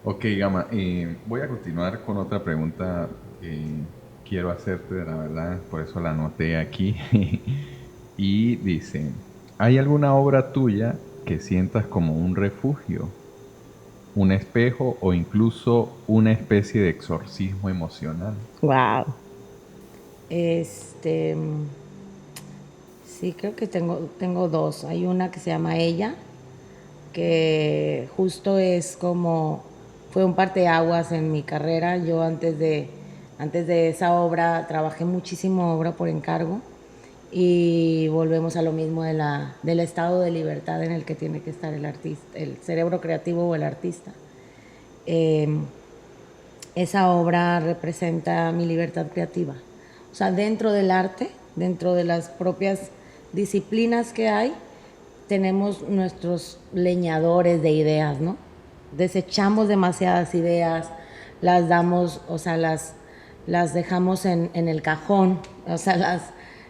Ok, Gama, voy a continuar con otra pregunta que quiero hacerte, la verdad, por eso la anoté aquí. Y dice, ¿hay alguna obra tuya que sientas como un refugio, un espejo o incluso una especie de exorcismo emocional? Wow. Este, sí, creo que tengo dos. Hay una que se llama Ella, que justo es como, fue un parteaguas en mi carrera. Yo antes de esa obra trabajé muchísimo obra por encargo y volvemos a lo mismo del estado de libertad en el que tiene que estar el artista, el cerebro creativo o el artista. Eh, Esa obra representa mi libertad creativa. O sea, dentro del arte, dentro de las propias disciplinas que hay, tenemos nuestros leñadores de ideas, ¿no? Desechamos demasiadas ideas, las damos, o sea, las dejamos en el cajón, o sea,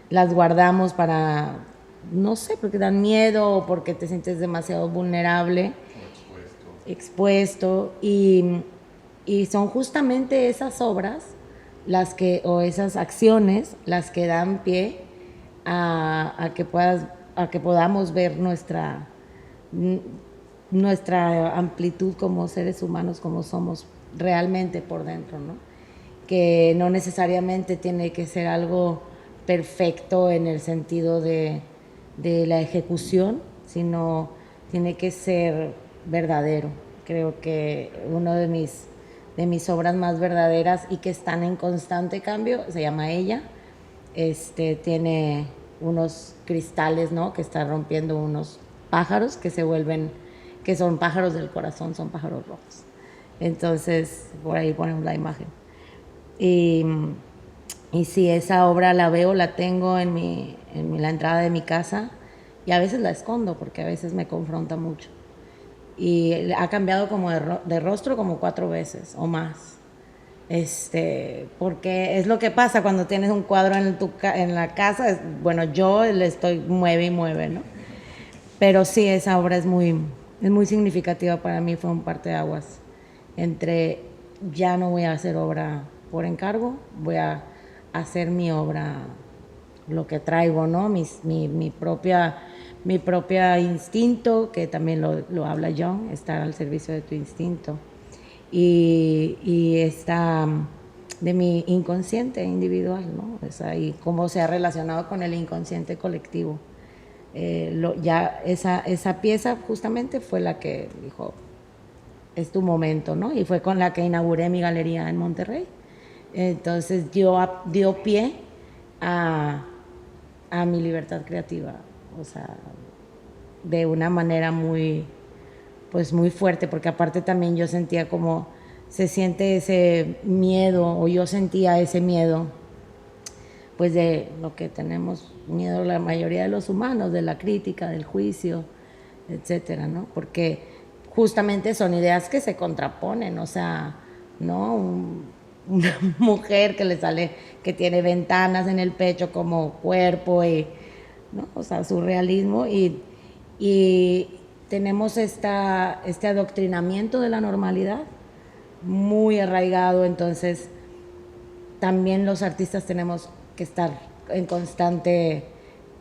las guardamos para, no sé, porque dan miedo o porque te sientes demasiado vulnerable, expuesto, y son justamente esas obras las que, o esas acciones las que dan pie a que podamos ver nuestra amplitud como seres humanos, como somos realmente por dentro, ¿no? Que no necesariamente tiene que ser algo perfecto en el sentido de la ejecución, sino tiene que ser verdadero. Creo que uno de mis obras más verdaderas y que están en constante cambio se llama Ella. Tiene unos cristales, ¿no? Que está rompiendo unos pájaros que se vuelven, que son pájaros del corazón, son pájaros rojos. Entonces, por ahí ponemos la imagen. Y, y si esa obra la veo, la tengo la entrada de mi casa y a veces la escondo porque a veces me confronta mucho. Y ha cambiado como de rostro como 4 veces o más. Porque es lo que pasa cuando tienes un cuadro en la casa. Bueno, yo le estoy mueve y mueve, ¿no? Pero sí, esa obra es muy significativa para mí, fue un parteaguas entre ya no voy a hacer obra por encargo, voy a hacer mi obra, lo que traigo, ¿no? Mi propia instinto, que también lo habla John, estar al servicio de tu instinto. Y esta de mi inconsciente individual, ¿no? O sea, y cómo se ha relacionado con el inconsciente colectivo. Ya esa pieza justamente fue la que dijo, es tu momento, ¿no? Y fue con la que inauguré mi galería en Monterrey. Entonces dio pie a, a mi libertad creativa, o sea, de una manera muy, pues muy fuerte, porque aparte también yo sentía como se siente ese miedo, o yo sentía ese miedo, pues de lo que tenemos miedo la mayoría de los humanos, de la crítica, del juicio, etcétera, ¿no? Porque justamente son ideas que se contraponen, o sea, ¿no? Una mujer que le sale, que tiene ventanas en el pecho como cuerpo y, ¿no? O sea, surrealismo y tenemos este adoctrinamiento de la normalidad muy arraigado, entonces también los artistas tenemos que estar en constante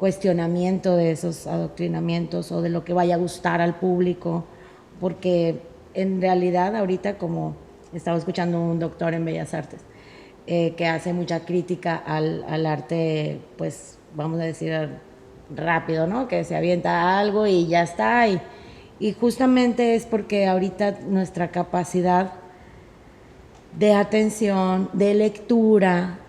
cuestionamiento de esos adoctrinamientos o de lo que vaya a gustar al público, porque en realidad ahorita, como estaba escuchando un doctor en Bellas Artes, que hace mucha crítica al arte, pues vamos a decir rápido, ¿no? Que se avienta algo y ya está. Y justamente es porque ahorita nuestra capacidad de atención, de lectura,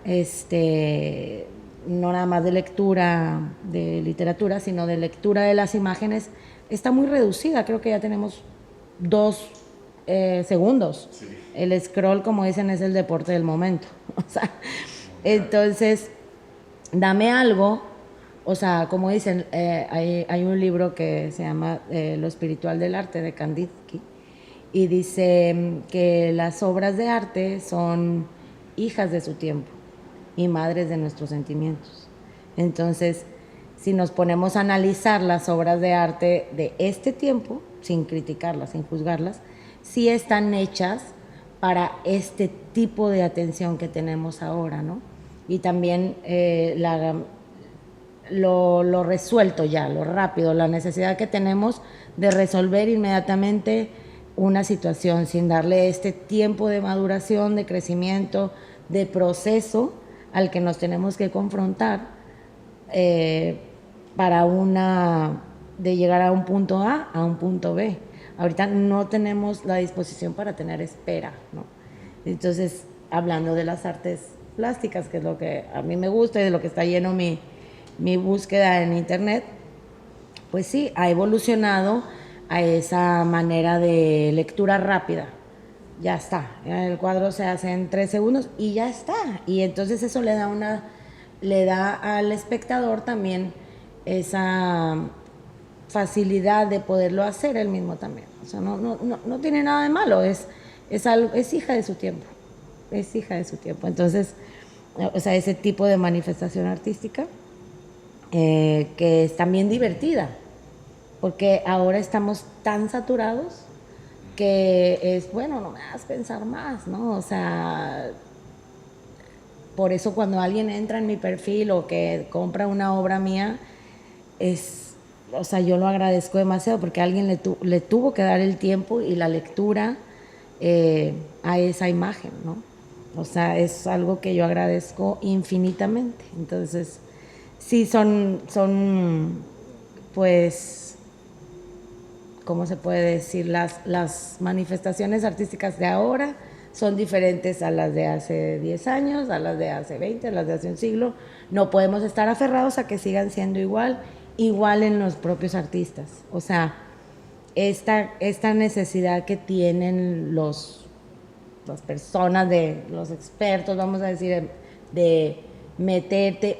no nada más de lectura de literatura, sino de lectura de las imágenes, está muy reducida. Creo que ya tenemos 2 segundos. Sí. El scroll, como dicen, es el deporte del momento. O sea, entonces, dame algo. O sea, como dicen, hay un libro que se llama Lo espiritual del arte de Kandinsky y dice que las obras de arte son hijas de su tiempo y madres de nuestros sentimientos. Entonces, si nos ponemos a analizar las obras de arte de este tiempo, sin criticarlas, sin juzgarlas, sí están hechas para este tipo de atención que tenemos ahora, ¿no? Y también lo resuelto ya, lo rápido, la necesidad que tenemos de resolver inmediatamente una situación sin darle este tiempo de maduración, de crecimiento, de proceso al que nos tenemos que confrontar eh, para de llegar a un punto A a un punto B. Ahorita no tenemos la disposición para tener espera, ¿no? Entonces, hablando de las artes plásticas, que es lo que a mí me gusta y de lo que está lleno mi búsqueda en internet, pues sí, ha evolucionado a esa manera de lectura rápida. Ya está, el cuadro se hace en 3 segundos y ya está. Y entonces eso le da al espectador también esa facilidad de poderlo hacer él mismo también. O sea, no tiene nada de malo, es hija de su tiempo, es hija de su tiempo. Entonces, o sea, ese tipo de manifestación artística que es también divertida, porque ahora estamos tan saturados que es, bueno, no me hagas pensar más, ¿no? O sea, por eso cuando alguien entra en mi perfil o que compra una obra mía, o sea, yo lo agradezco demasiado porque alguien le tuvo que dar el tiempo y la lectura a esa imagen, ¿no? O sea, es algo que yo agradezco infinitamente. Entonces, sí son pues, ¿cómo se puede decir? Las manifestaciones artísticas de ahora son diferentes a las de hace 10 años, a las de hace 20, a las de hace un siglo. No podemos estar aferrados a que sigan siendo igual en los propios artistas. O sea, esta necesidad que tienen las personas, los expertos, vamos a decir, de meterte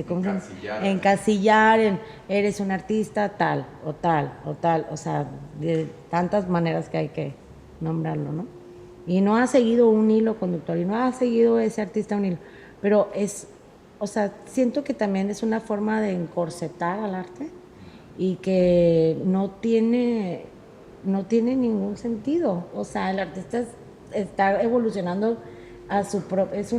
¿cómo se llama? Encasillar, eres un artista tal, o tal, o tal, o sea, de tantas maneras que hay que nombrarlo, ¿no? Y no ha seguido un hilo conductor, y no ha seguido ese artista un hilo, pero o sea, siento que también es una forma de encorsetar al arte y que no tiene ningún sentido. O sea, el artista está evolucionando a su propio, es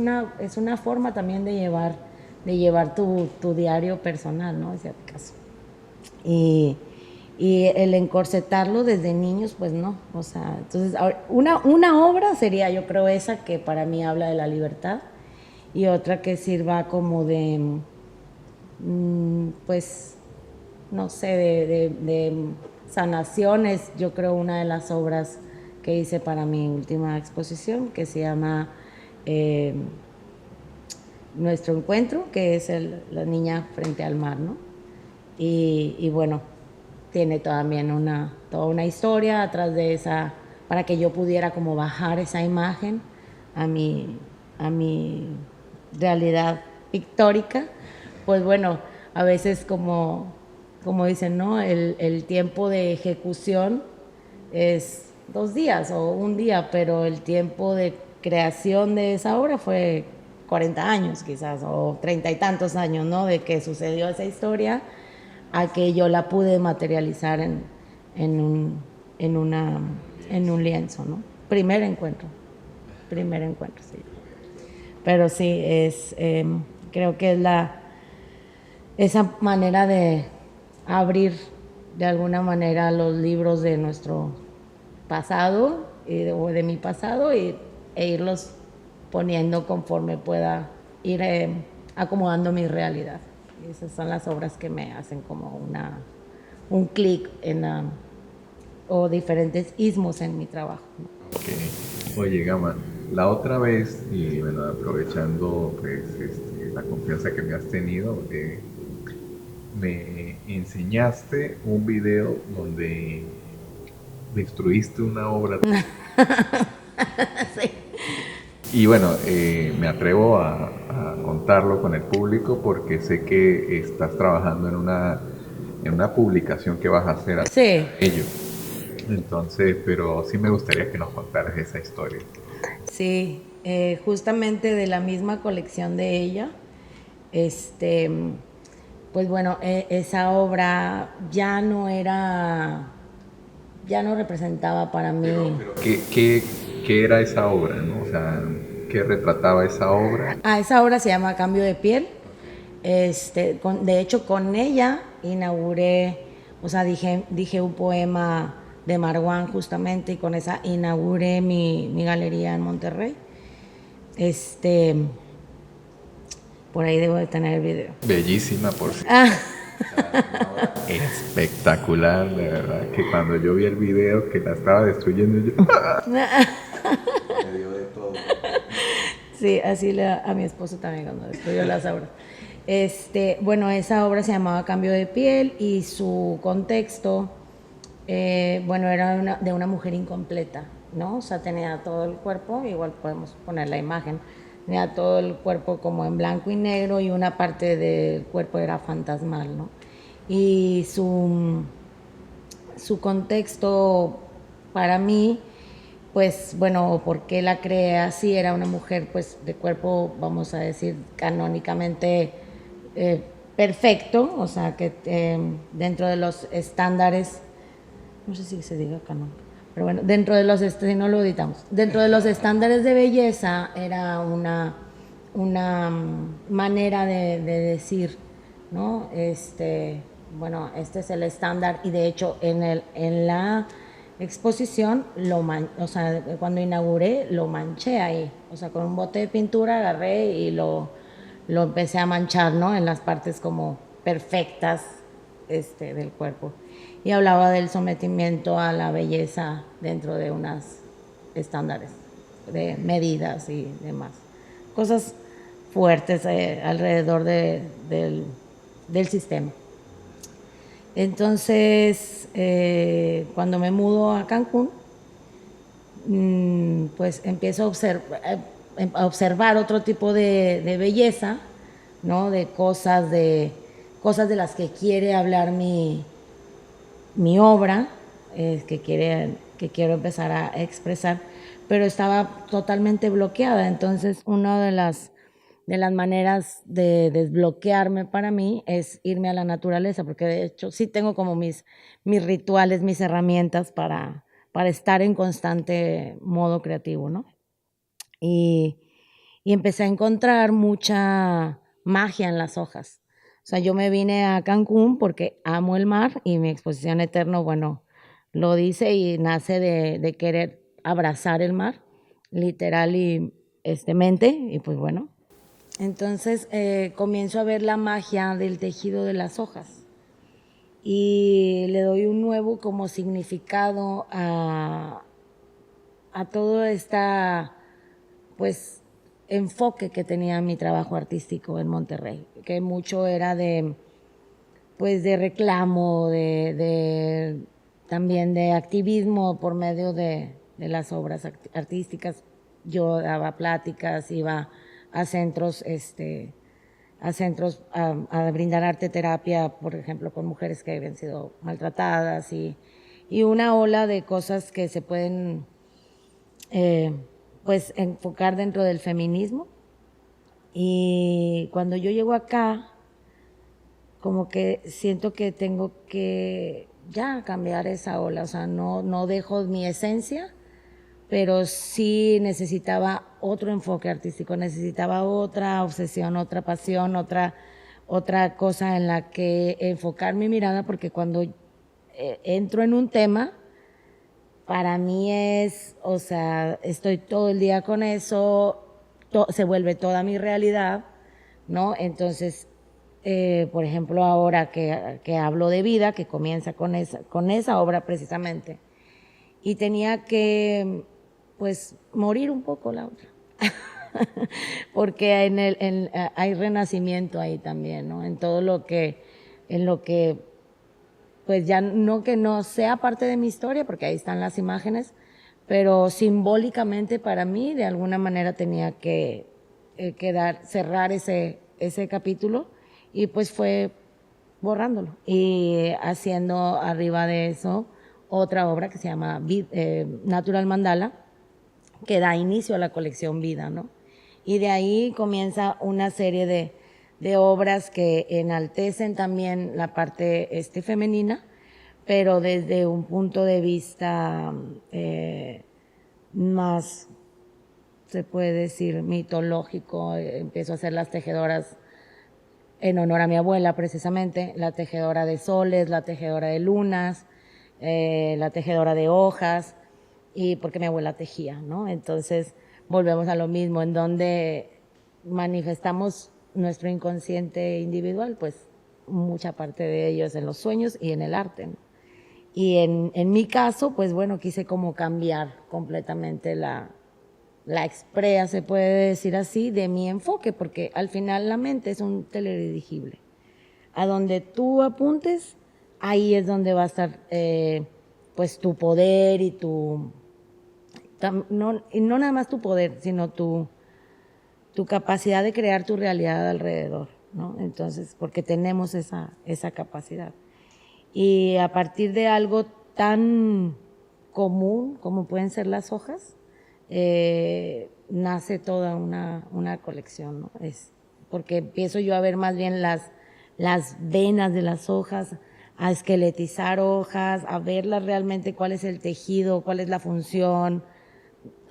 una forma también de llevar tu diario personal, ¿no? Ese caso. Y el encorsetarlo desde niños, pues no. O sea, entonces, una obra sería, yo creo, esa que para mí habla de la libertad y otra que sirva como de, pues, no sé, de sanaciones. Yo creo una de las obras que hice para mi última exposición, que se llama Nuestro Encuentro, que es la niña frente al mar, ¿no? Y bueno, tiene también toda una historia atrás de esa, para que yo pudiera como bajar esa imagen a mi realidad pictórica. Pues bueno, a veces como dicen, ¿no? El tiempo de ejecución es 2 días o un día, pero el tiempo de creación de esa obra fue 40 años quizás, o 30 y tantos años, ¿no? De que sucedió esa historia a que yo la pude materializar en un, en un lienzo, ¿no? Primer encuentro, sí. Pero sí, creo que es esa manera de abrir de alguna manera los libros de nuestro pasado o de mi pasado e irlos poniendo conforme pueda ir acomodando mi realidad. Y esas son las obras que me hacen como un clic o diferentes ismos en mi trabajo, ¿no? Ok. Oye, Gama, la otra vez, y bueno, aprovechando pues, la confianza que me has tenido, me enseñaste un video donde destruiste una obra. Sí. Y bueno, me atrevo a contarlo con el público porque sé que estás trabajando en una publicación que vas a hacer a Sí. ello. Entonces, pero sí me gustaría que nos contaras esa historia. Sí, justamente de la misma colección de ella, pues bueno, esa obra ya no era ya no representaba para mí. Pero ¿qué era esa obra, no? O sea, ¿qué retrataba esa obra? Esa obra se llama Cambio de piel. De hecho, con ella inauguré, o sea, dije un poema de Marwan justamente y con esa inauguré mi galería en Monterrey. Por ahí debo de tener el video. Bellísima, por cierto. Ah, Espectacular, de verdad, que cuando yo vi el video que la estaba destruyendo, yo... Me dio de todo. sí, así a mi esposo también cuando destruyó las obras. Bueno, esa obra se llamaba Cambio de piel y su contexto, bueno, era de una mujer incompleta, ¿no? O sea, tenía todo el cuerpo, igual podemos poner la imagen, tenía todo el cuerpo como en blanco y negro y una parte del cuerpo era fantasmal, ¿no? Y su contexto para mí, pues bueno, ¿por qué la creé así? Era una mujer pues de cuerpo, vamos a decir, canónicamente perfecto, o sea, que dentro de los estándares, no sé si se diga canon, pero bueno, dentro de los, si no lo editamos, dentro de los estándares de belleza era una manera de decir, ¿no? Bueno, este es el estándar y de hecho en la exposición, o sea, cuando inauguré lo manché ahí, o sea, con un bote de pintura agarré y lo empecé a manchar, ¿no? En las partes como perfectas del cuerpo. Y hablaba del sometimiento a la belleza dentro de unos estándares de medidas y demás. Cosas fuertes alrededor del sistema. Entonces, cuando me mudo a Cancún, pues empiezo a observar otro tipo de belleza, ¿no? De cosas de las que quiere hablar mi obra, que quiero empezar a expresar, pero estaba totalmente bloqueada. Entonces, una de las maneras de desbloquearme para mí es irme a la naturaleza, porque de hecho sí tengo como mis rituales, mis herramientas para estar en constante modo creativo, ¿no? Y, y empecé a encontrar mucha magia en las hojas. O sea, yo me vine a Cancún porque amo el mar y mi exposición Eterno, bueno, lo dice y nace de querer abrazar el mar, literal y mente, y pues bueno. Entonces comienzo a ver la magia del tejido de las hojas y le doy un nuevo como significado a todo esta pues enfoque que tenía mi trabajo artístico en Monterrey, que mucho era pues de reclamo, también de activismo por medio de las obras artísticas. Yo daba pláticas, iba a centros, a brindar arte terapia, por ejemplo, con mujeres que habían sido maltratadas y una ola de cosas que se pueden eh, pues enfocar dentro del feminismo. Y cuando yo llego acá, como que siento que tengo que ya cambiar esa ola, o sea, no dejo mi esencia, pero sí necesitaba otro enfoque artístico, necesitaba otra obsesión, otra pasión, otra cosa en la que enfocar mi mirada, porque cuando entro en un tema, para mí es, o sea, estoy todo el día con eso, se vuelve toda mi realidad, ¿no? Entonces, por ejemplo, ahora que hablo de vida, que comienza con esa obra precisamente, y tenía que, pues, morir un poco la otra. Porque hay renacimiento ahí también, ¿no? En lo que pues ya no que no sea parte de mi historia, porque ahí están las imágenes, pero simbólicamente para mí de alguna manera tenía que cerrar ese capítulo y pues fue borrándolo y haciendo arriba de eso otra obra que se llama Natural Mandala, que da inicio a la colección Vida, ¿no? Y de ahí comienza una serie de obras que enaltecen también la parte femenina, pero desde un punto de vista más, se puede decir, mitológico. Empiezo a hacer las tejedoras en honor a mi abuela, precisamente, la tejedora de soles, la tejedora de lunas, la tejedora de hojas, y porque mi abuela tejía, ¿no? Entonces volvemos a lo mismo, en donde manifestamos nuestro inconsciente individual, pues mucha parte de ello es en los sueños y en el arte, ¿no? Y en mi caso, pues bueno, quise como cambiar completamente la exprea, se puede decir así, de mi enfoque, porque al final la mente es un teledirigible. A donde tú apuntes, ahí es donde va a estar pues tu poder y y no nada más tu poder, sino tu capacidad de crear tu realidad alrededor, ¿no? Entonces, porque tenemos esa capacidad. Y a partir de algo tan común como pueden ser las hojas, nace toda una colección, ¿no? Porque empiezo yo a ver más bien las venas de las hojas, a esqueletizar hojas, a verlas realmente, cuál es el tejido, cuál es la función.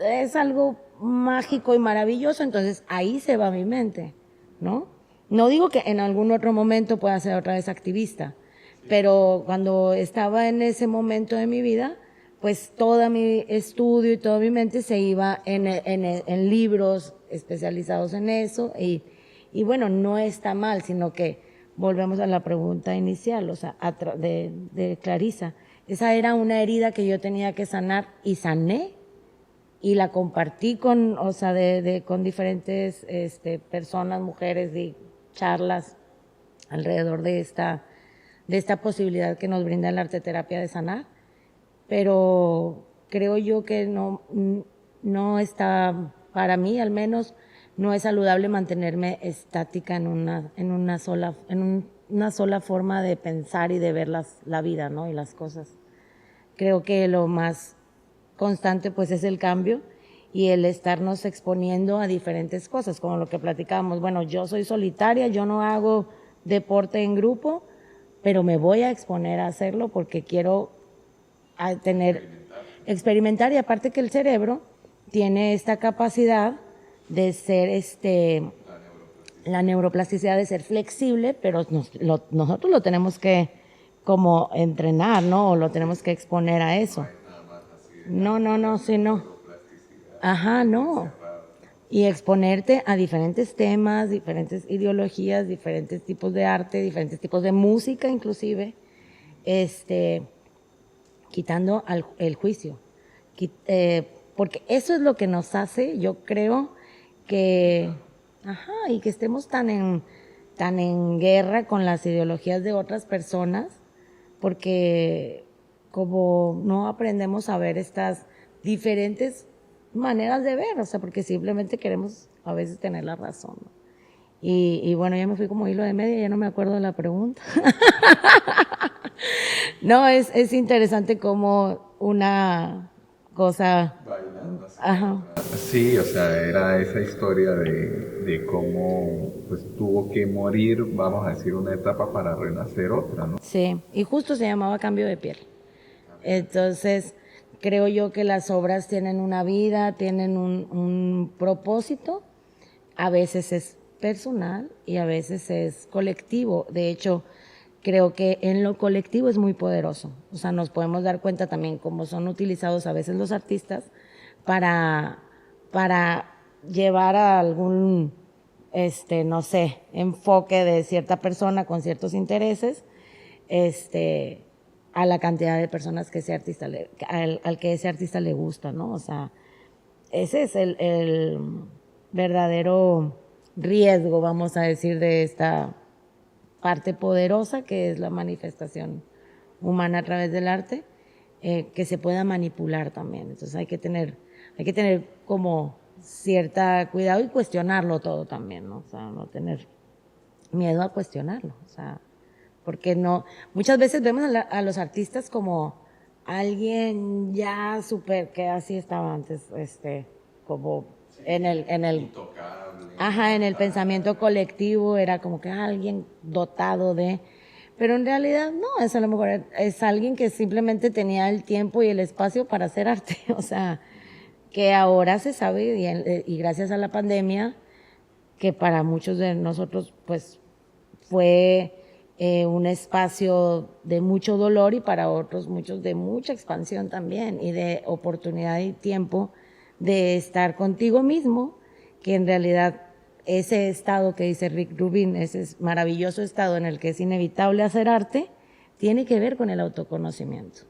Es algo mágico y maravilloso, entonces ahí se va mi mente, ¿no? No digo que en algún otro momento pueda ser otra vez activista, pero cuando estaba en ese momento de mi vida, pues todo mi estudio y toda mi mente se iba en libros especializados en eso, y bueno, no está mal, sino que volvemos a la pregunta inicial, o sea, de Clarisa. Esa era una herida que yo tenía que sanar y sané, y la compartí con, o sea, con diferentes personas, mujeres, y charlas alrededor de esta posibilidad que nos brinda la arteterapia de sanar, pero creo yo que no está, para mí al menos, no es saludable mantenerme estática en una sola forma de pensar y de ver la vida, ¿no? Y las cosas. Creo que lo más constante pues es el cambio y el estarnos exponiendo a diferentes cosas, como lo que platicábamos. Bueno, yo soy solitaria, yo no hago deporte en grupo, pero me voy a exponer a hacerlo porque quiero experimentar, y aparte que el cerebro tiene esta capacidad de ser la neuroplasticidad de ser flexible, pero nosotros lo tenemos que como entrenar, ¿no? O lo tenemos que exponer a eso. No, sí, no. Ajá, no. Y exponerte a diferentes temas, diferentes ideologías, diferentes tipos de arte, diferentes tipos de música inclusive, quitando el juicio. Porque eso es lo que nos hace, yo creo, que, ajá, y que estemos tan en guerra con las ideologías de otras personas, porque como no aprendemos a ver estas diferentes maneras de ver, o sea, porque simplemente queremos a veces tener la razón, ¿no? Y bueno, ya me fui como hilo de media, ya no me acuerdo de la pregunta. No, es interesante como una cosa. Bailando así. Ajá. Sí, o sea, era esa historia de cómo pues tuvo que morir, vamos a decir, una etapa para renacer otra, ¿no? Sí, y justo se llamaba cambio de piel. Entonces, creo yo que las obras tienen una vida, tienen un propósito, a veces es personal y a veces es colectivo. De hecho, creo que en lo colectivo es muy poderoso. O sea, nos podemos dar cuenta también cómo son utilizados a veces los artistas para llevar a algún, no sé, enfoque de cierta persona con ciertos intereses, a la cantidad de personas que ese artista al que ese artista le gusta, ¿no? O sea, ese es el verdadero riesgo, vamos a decir, de esta parte poderosa que es la manifestación humana a través del arte, que se pueda manipular también. Entonces hay que tener como cierta cuidado y cuestionarlo todo también, ¿no? O sea, no tener miedo a cuestionarlo, o sea, porque no, muchas veces vemos a los artistas como alguien ya súper, que así estaba antes, como Intocable. ajá, en el pensamiento colectivo era como que alguien dotado de, Pero en realidad no, es a lo mejor es alguien que simplemente tenía el tiempo y el espacio para hacer arte, o sea, que ahora se sabe y gracias a la pandemia, que para muchos de nosotros pues fue un espacio de mucho dolor y para otros muchos de mucha expansión también y de oportunidad y tiempo de estar contigo mismo, que en realidad ese estado que dice Rick Rubin, ese maravilloso estado en el que es inevitable hacer arte, tiene que ver con el autoconocimiento.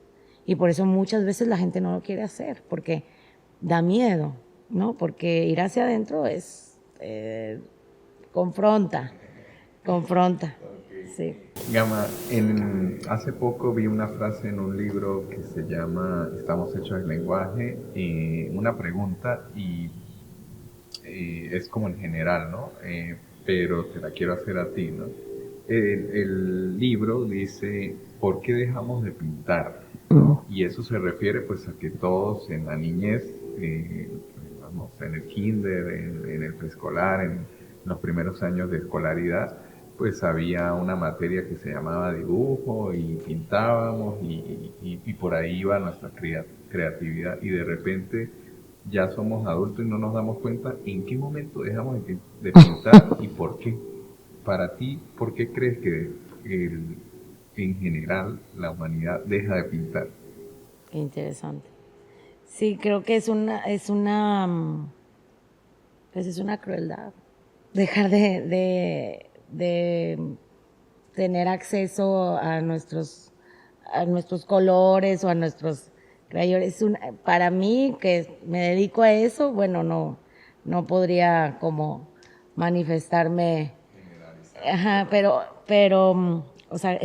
Y por eso muchas veces la gente no lo quiere hacer, porque da miedo, ¿no? Porque ir hacia adentro es, confronta, confronta, sí. Gama, hace poco vi una frase en un libro que se llama Estamos hechos del lenguaje, una pregunta y es como en general, ¿no? Pero te la quiero hacer a ti, ¿no? El libro dice, ¿por qué dejamos de pintar? ¿No? Y eso se refiere pues a que todos en la niñez, vamos, en el kinder, en el preescolar, en los primeros años de escolaridad, pues había una materia que se llamaba dibujo y pintábamos y por ahí iba nuestra creatividad y de repente ya somos adultos y no nos damos cuenta en qué momento dejamos de pintar y por qué. Para ti, ¿por qué crees que en general la humanidad deja de pintar? Qué interesante. Sí, creo que pues es una crueldad dejar de tener acceso a nuestros colores o a nuestros crayores. Para mí, que me dedico a eso, bueno, no podría como manifestarme. Ajá, o sea,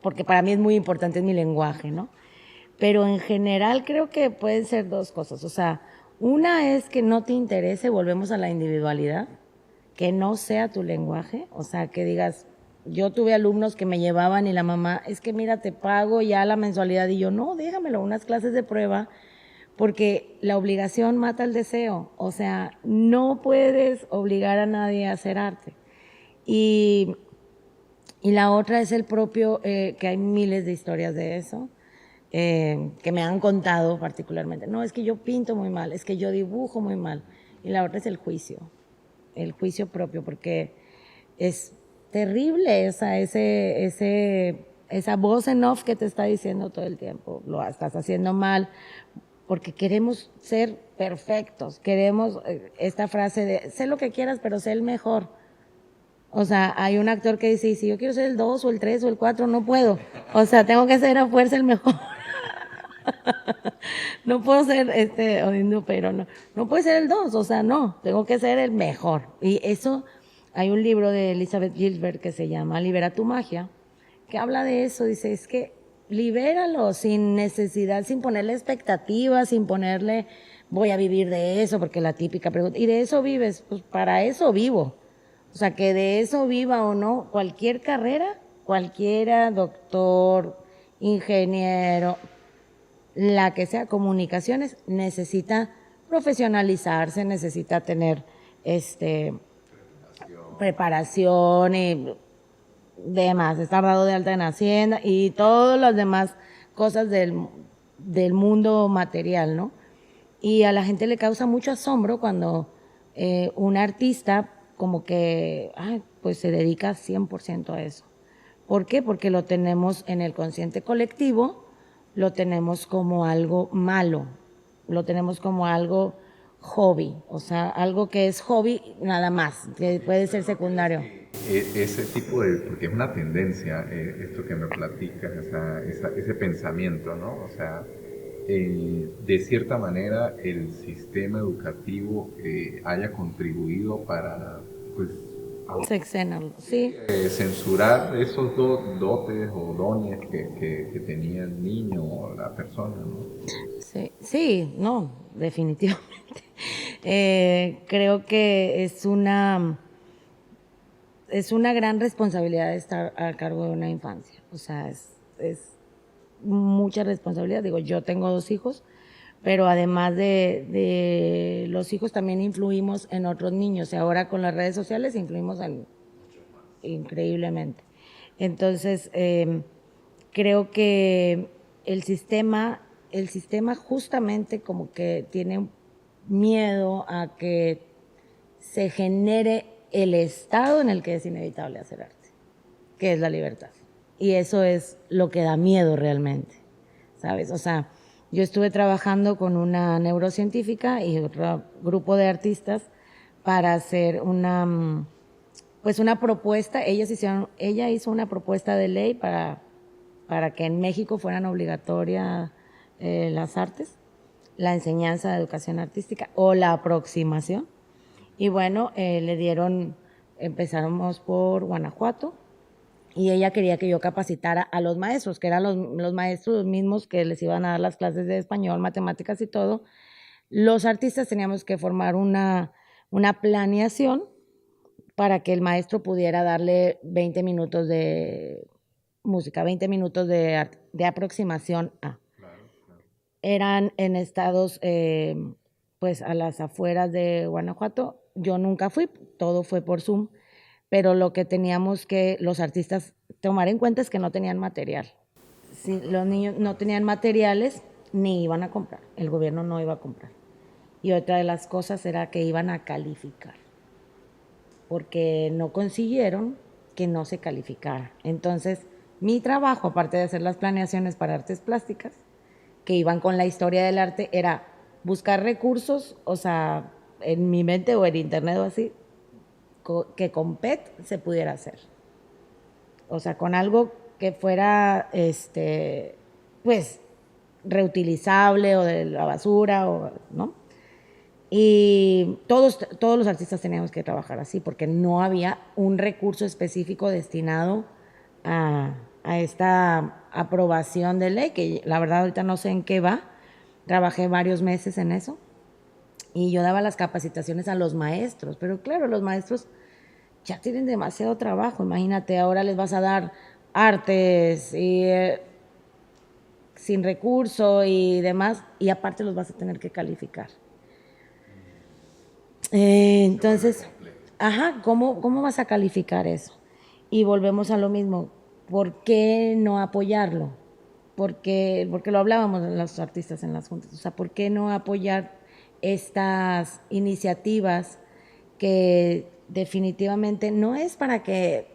porque para mí es muy importante, es mi lenguaje, ¿no? Pero en general creo que pueden ser dos cosas. O sea, una es que no te interese, volvemos a la individualidad, que no sea tu lenguaje, o sea, que digas, yo tuve alumnos que me llevaban y la mamá, es que mira, te pago ya la mensualidad y yo, no, déjamelo, unas clases de prueba, porque la obligación mata el deseo, o sea, no puedes obligar a nadie a hacer arte. Y, y la otra es el propio, que hay miles de historias de eso, que me han contado particularmente. No, es que yo pinto muy mal, es que yo dibujo muy mal. Y la otra es el juicio propio, porque es terrible esa voz en off que te está diciendo todo el tiempo, lo estás haciendo mal, porque queremos ser perfectos, queremos esta frase de, sé lo que quieras, pero sé el mejor. O sea, hay un actor que dice, si yo quiero ser el 2 o el 3 o el 4, no puedo. O sea, tengo que ser a fuerza el mejor. No puedo ser Odindo, pero no puede ser el 2, o sea, no, tengo que ser el mejor. Y eso, hay un libro de Elizabeth Gilbert que se llama Libera tu magia, que habla de eso, dice, es que libéralo sin necesidad, sin ponerle expectativas, sin ponerle, voy a vivir de eso, porque la típica pregunta, ¿y de eso vives? Pues para eso vivo. O sea, que de eso viva o no, cualquier carrera, cualquiera, doctor, ingeniero, la que sea, comunicaciones, necesita profesionalizarse, necesita tener preparación y demás, estar dado de alta en Hacienda y todas las demás cosas del mundo material, ¿no? Y a la gente le causa mucho asombro cuando un artista como que, pues se dedica 100% a eso. ¿Por qué? Porque lo tenemos en el consciente colectivo, lo tenemos como algo malo, lo tenemos como algo hobby, o sea, algo que es hobby nada más, que puede ser secundario. Ese tipo de, porque es una tendencia, esto que me platicas, ese pensamiento, ¿no? O sea, de cierta manera el sistema educativo haya contribuido para, pues, Sexenal, sí. censurar esos dotes o dones que tenía el niño o la persona, ¿no? Sí, sí, no, definitivamente. Creo que es una gran responsabilidad estar a cargo de una infancia. O sea, es mucha responsabilidad. Digo, yo tengo 2 hijos, pero además de los hijos también influimos en otros niños. Y ahora con las redes sociales influimos increíblemente. Entonces, creo que el sistema justamente como que tiene miedo a que se genere el estado en el que es inevitable hacer arte, que es la libertad. Y eso es lo que da miedo realmente, ¿sabes? O sea, yo estuve trabajando con una neurocientífica y otro grupo de artistas para hacer pues una propuesta. Ella hizo una propuesta de ley para que en México fueran obligatorias las artes, la enseñanza de educación artística o la aproximación. Y bueno, empezamos por Guanajuato, y ella quería que yo capacitara a los maestros, que eran los maestros mismos que les iban a dar las clases de español, matemáticas y todo. Los artistas teníamos que formar una planeación para que el maestro pudiera darle 20 minutos de música, 20 minutos de aproximación a. Eran en estados, pues a las afueras de Guanajuato. Yo nunca fui, todo fue por Zoom, pero lo que teníamos que los artistas tomar en cuenta es que no tenían material. Si los niños no tenían materiales, ni iban a comprar, el gobierno no iba a comprar. Y otra de las cosas era que iban a calificar, porque no consiguieron que no se calificara. Entonces, mi trabajo, aparte de hacer las planeaciones para artes plásticas, que iban con la historia del arte, era buscar recursos, o sea, en mi mente o en internet o así, que con PET se pudiera hacer. O sea, con algo que fuera, pues, reutilizable o de la basura, o, ¿no? Y todos los artistas teníamos que trabajar así, porque no había un recurso específico destinado a esta aprobación de ley, que la verdad ahorita no sé en qué va. Trabajé varios meses en eso y yo daba las capacitaciones a los maestros, pero claro, los maestros ya tienen demasiado trabajo. Imagínate, ahora les vas a dar artes y sin recurso y demás, y aparte los vas a tener que calificar. Entonces, ajá, ¿cómo vas a calificar eso? Y volvemos a lo mismo, ¿por qué no apoyarlo? Porque lo hablábamos los artistas en las juntas, o sea, ¿por qué no apoyar estas iniciativas que definitivamente no es para que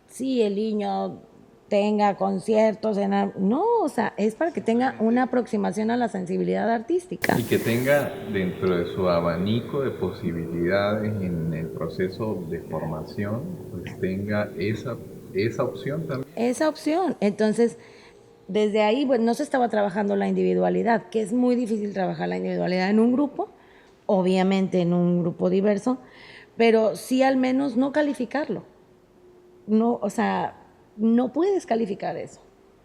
sí el niño tenga conciertos, no, o sea, es para que tenga una aproximación a la sensibilidad artística. Y que tenga dentro de su abanico de posibilidades en el proceso de formación, pues tenga esa opción también. Esa opción. Entonces, desde ahí, pues no se estaba trabajando la individualidad, que es muy difícil trabajar la individualidad en un grupo, obviamente en un grupo diverso, pero sí al menos no calificarlo. No, o sea, no puedes calificar eso.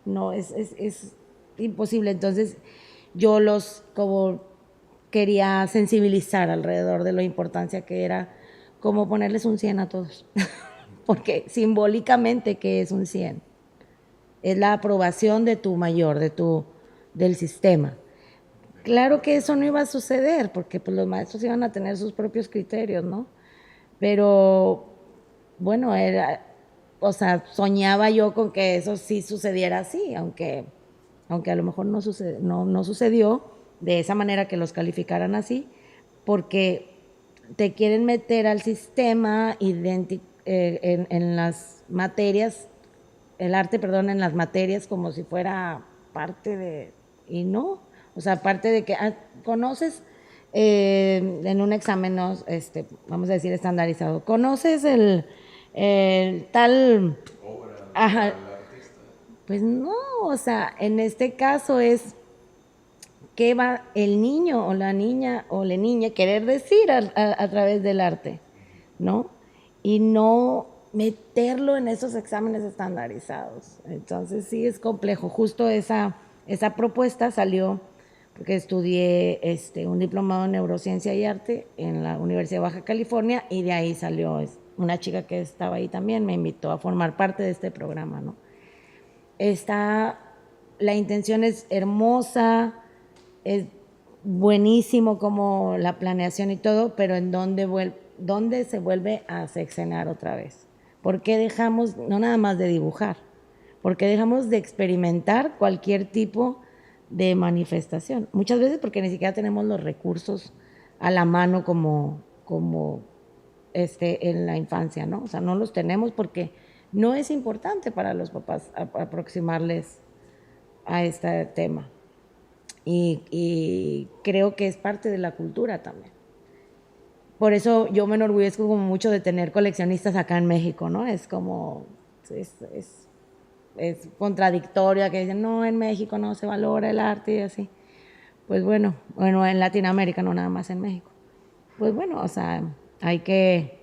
No, es imposible. Entonces, yo como quería sensibilizar alrededor de la importancia que era como ponerles un 100 a todos. Porque simbólicamente, ¿qué es un 100? Es la aprobación de tu mayor, del sistema. Claro que eso no iba a suceder, porque pues, los maestros iban a tener sus propios criterios, ¿no? Pero, bueno, o sea, soñaba yo con que eso sí sucediera así, aunque a lo mejor no sucedió de esa manera, que los calificaran así, porque te quieren meter al sistema en las materias, el arte, perdón, en las materias como si fuera parte de, y no, o sea, parte de que conoces en un examen, ¿no? Vamos a decir estandarizado, conoces el tal obra, ajá, pues no, o sea, en este caso es qué va el niño o la niña querer decir a través del arte, ¿no? Y no meterlo en esos exámenes estandarizados. Entonces sí es complejo. Justo esa propuesta salió porque estudié un diplomado en neurociencia y arte en la Universidad de Baja California, y de ahí salió una chica que estaba ahí también, me invitó a formar parte de este programa, ¿no? La intención es hermosa, es buenísimo como la planeación y todo, pero ¿en dónde se vuelve a seccionar otra vez? ¿Por qué dejamos, no nada más de dibujar, por qué dejamos de experimentar cualquier tipo de manifestación? Muchas veces porque ni siquiera tenemos los recursos a la mano como en la infancia, ¿no? O sea, no los tenemos porque no es importante para los papás aproximarles a este tema. Y creo que es parte de la cultura también. Por eso yo me enorgullezco como mucho de tener coleccionistas acá en México, ¿no? Es como, es, es, es contradictorio que dicen, no, en México no se valora el arte y así. Pues bueno, en Latinoamérica, no nada más en México. Pues bueno, o sea, hay que,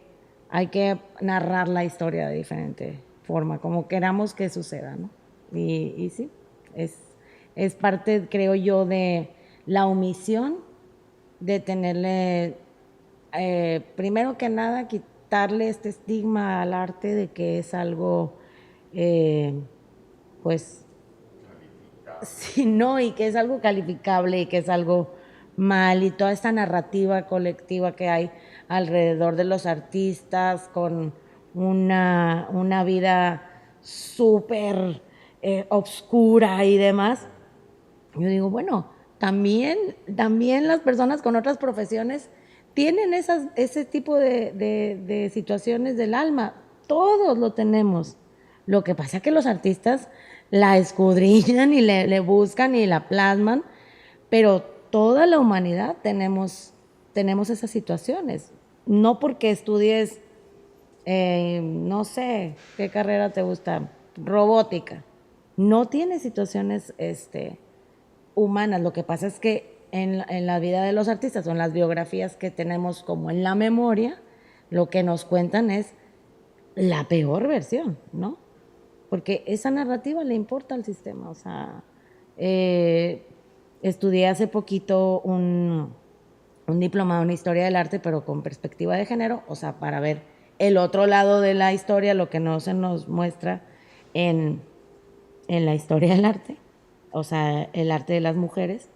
hay que narrar la historia de diferente forma, como queramos que suceda, ¿no? Y sí, es, es parte, creo yo, de la omisión de tenerle, primero que nada, quitarle este estigma al arte de que es algo, eh, pues, sí, no, y que es algo calificable y que es algo mal y toda esta narrativa colectiva que hay alrededor de los artistas con una vida súper obscura y demás. Yo digo, bueno, también las personas con otras profesiones tienen ese tipo de situaciones del alma. Todos lo tenemos. Lo que pasa es que los artistas la escudriñan y le buscan y la plasman, pero toda la humanidad tenemos esas situaciones. No porque estudies, no sé, ¿qué carrera te gusta? Robótica. No tiene situaciones humanas. Lo que pasa es que en la vida de los artistas o en las biografías que tenemos como en la memoria, lo que nos cuentan es la peor versión, ¿no? Porque esa narrativa le importa al sistema. O sea, eh, estudié hace poquito un diplomado en historia del arte, pero con perspectiva de género, o sea, para ver el otro lado de la historia, lo que no se nos muestra en, en la historia del arte, o sea, el arte de las mujeres,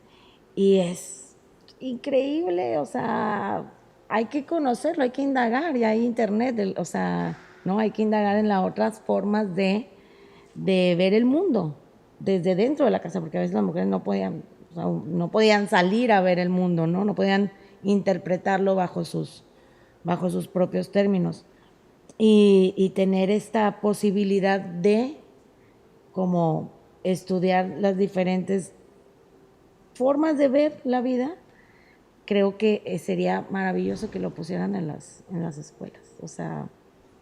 y es increíble, o sea, hay que conocerlo, hay que indagar, y hay internet, o sea, no hay que indagar en las otras formas de ver el mundo desde dentro de la casa, porque a veces las mujeres no podían, o sea, no podían salir a ver el mundo, ¿no? No podían interpretarlo bajo sus propios términos. Y tener esta posibilidad de como estudiar las diferentes formas de ver la vida, creo que sería maravilloso que lo pusieran en las escuelas. O sea,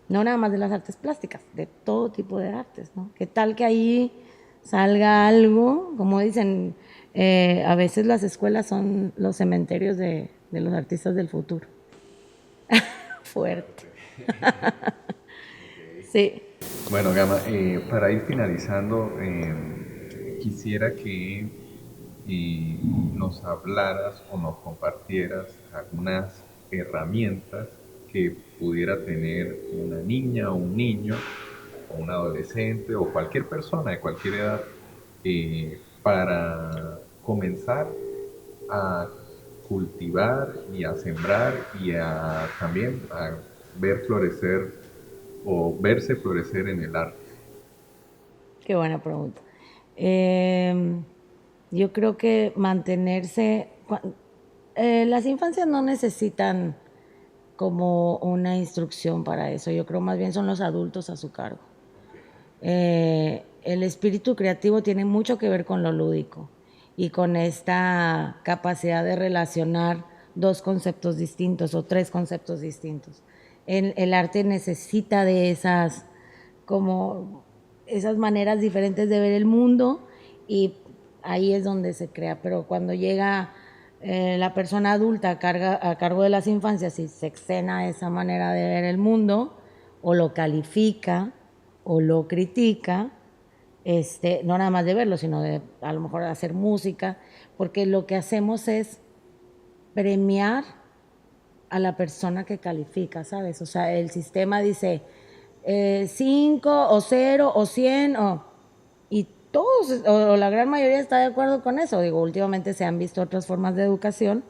no nada más de las artes plásticas, de todo tipo de artes, ¿no? ¿Qué tal que ahí salga algo? Como dicen, a veces las escuelas son los cementerios de los artistas del futuro. Fuerte. Sí. Bueno, Gama, para ir finalizando, quisiera que nos hablaras o nos compartieras algunas herramientas que pudiera tener una niña o un niño o un adolescente o cualquier persona de cualquier edad para comenzar a cultivar y a sembrar y a también a ver florecer o verse florecer en el arte. Qué buena pregunta. Eh, yo creo que mantenerse... las infancias no necesitan como una instrucción para eso. Yo creo más bien son los adultos a su cargo. El espíritu creativo tiene mucho que ver con lo lúdico y con esta capacidad de relacionar dos conceptos distintos o tres conceptos distintos. El arte necesita de esas como esas maneras diferentes de ver el mundo y ahí es donde se crea. Pero cuando llega la persona adulta a cargo de las infancias y se excena esa manera de ver el mundo o lo califica o lo critica, no nada más de verlo, sino de a lo mejor hacer música, porque lo que hacemos es premiar a la persona que califica, ¿sabes? O sea, el sistema dice 5 o 0 o 100 y todos o la gran mayoría está de acuerdo con eso. Digo, últimamente se han visto otras formas de educación,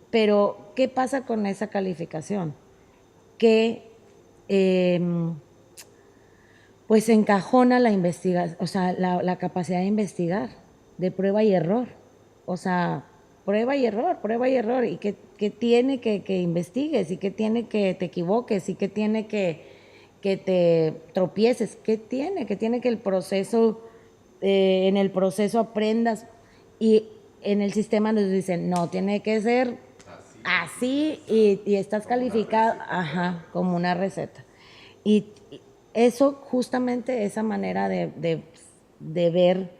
pero ¿qué pasa con esa calificación? Que pues encajona la investigación, o sea, la capacidad de investigar, de prueba y error. O sea, prueba y error. Y que tiene que investigues, y que tiene que te equivoques, y que tiene que te tropieces, que tiene que el proceso, en el proceso aprendas. Y en el sistema nos dicen, no, tiene que ser así y estás calificado, ajá, como una receta. Y eso, justamente esa manera de ver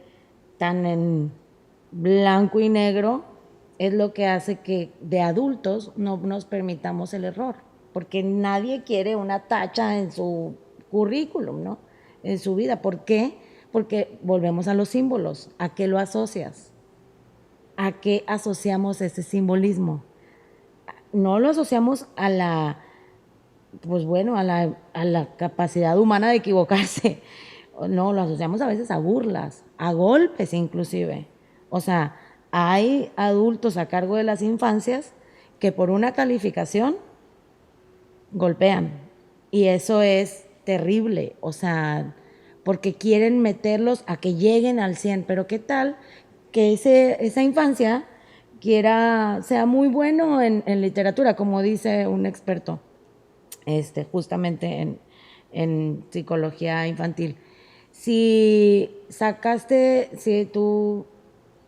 tan en blanco y negro, es lo que hace que de adultos no nos permitamos el error, porque nadie quiere una tacha en su currículum, ¿no? En su vida. ¿Por qué? Porque volvemos a los símbolos. ¿A qué lo asocias? ¿A qué asociamos ese simbolismo? No lo asociamos a la, pues bueno, a la capacidad humana de equivocarse. No, lo asociamos a veces a burlas, a golpes inclusive. O sea, hay adultos a cargo de las infancias que por una calificación golpean. Y eso es terrible. O sea, porque quieren meterlos a que lleguen al 100. Pero ¿qué tal que esa infancia sea muy bueno en literatura, como dice un experto, justamente en psicología infantil? Si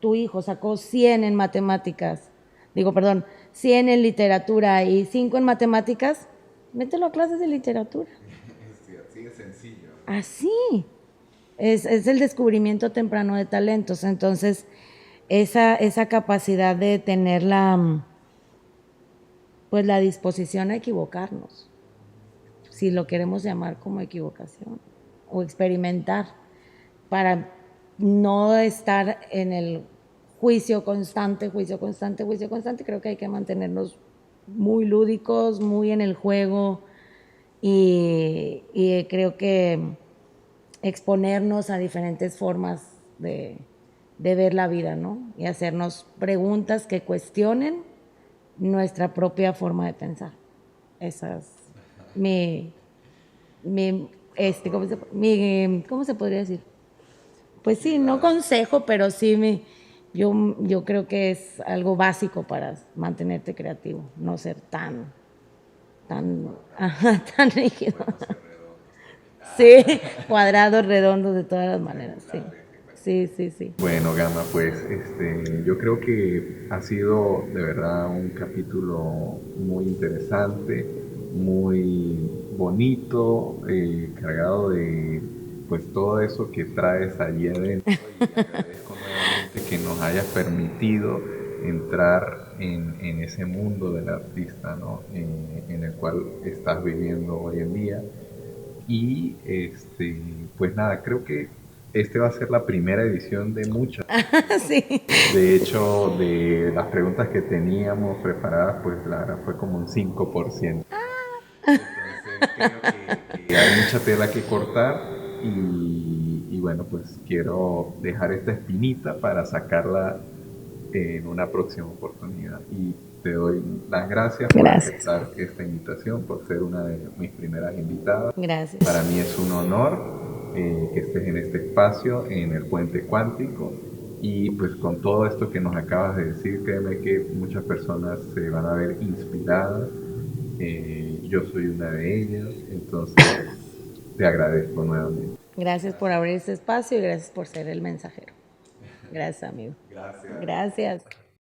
tu hijo sacó 100 en matemáticas, digo, perdón, 100 en literatura y 5 en matemáticas, mételo a clases de literatura. Sí, así de sencillo. Así. Es el descubrimiento temprano de talentos. Entonces, esa capacidad de tener pues la disposición a equivocarnos, si lo queremos llamar como equivocación, o experimentar, para no estar en el juicio constante, juicio constante, juicio constante. Creo que hay que mantenernos muy lúdicos, muy en el juego, y creo que exponernos a diferentes formas de ver la vida, ¿no? Y hacernos preguntas que cuestionen nuestra propia forma de pensar. Esa es mi, ¿cómo se podría decir? Pues sí, no consejo, pero sí yo creo que es algo básico para mantenerte creativo, no ser ajá, tan rígido. Sí, cuadrados, redondos, de todas las maneras, sí. Sí, sí, sí. Bueno, Gama, pues yo creo que ha sido de verdad un capítulo muy interesante, muy bonito, cargado de pues todo eso que traes allí adentro, y agradezco nuevamente que nos hayas permitido entrar en ese mundo del artista, ¿no? En el cual estás viviendo hoy en día. Y pues nada, creo que va a ser la primera edición de muchas. Sí. De hecho, de las preguntas que teníamos preparadas, pues la verdad fue como un 5%. Entonces creo que hay mucha tela que cortar, y bueno, pues quiero dejar esta espinita para sacarla en una próxima oportunidad. Y te doy las gracias por Gracias. aceptar esta invitación, por ser una de mis primeras invitadas. Gracias. Para mí es un honor que estés en este espacio, en el Puente Cuántico. Y pues con todo esto que nos acabas de decir, créeme que muchas personas se van a ver inspiradas. Yo soy una de ellas, entonces te agradezco nuevamente. Gracias por abrir este espacio y gracias por ser el mensajero. Gracias, amigo. Gracias. Gracias.